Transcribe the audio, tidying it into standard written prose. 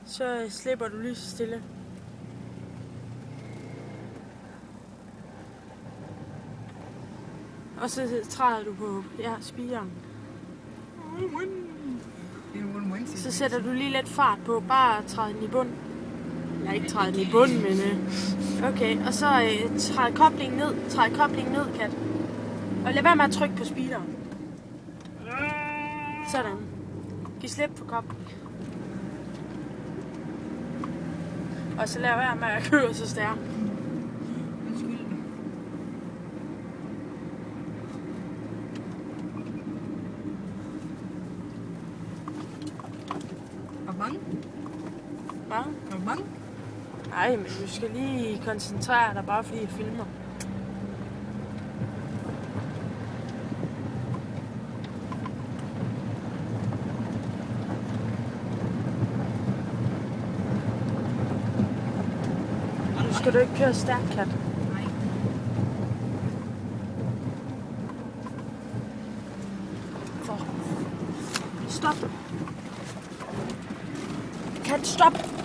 Så slipper du lige så stille. Og så træder du på spireren. Så sætter du lige lidt fart på. Bare træd den i bund. Jeg har ikke trædet den i bund, men... Okay, og så træd koblingen ned. Træd koblingen ned, Kat. Og lad være med at trykke på speederen. Sådan. Giv slip på koblingen. Og så lad være med at køre så stærkt. Hvor mange? Nej, men du skal lige koncentrere dig, bare fordi jeg filmer. Nu skal du ikke køre stærkt, Kat. Nej. Stop. Kat, stop.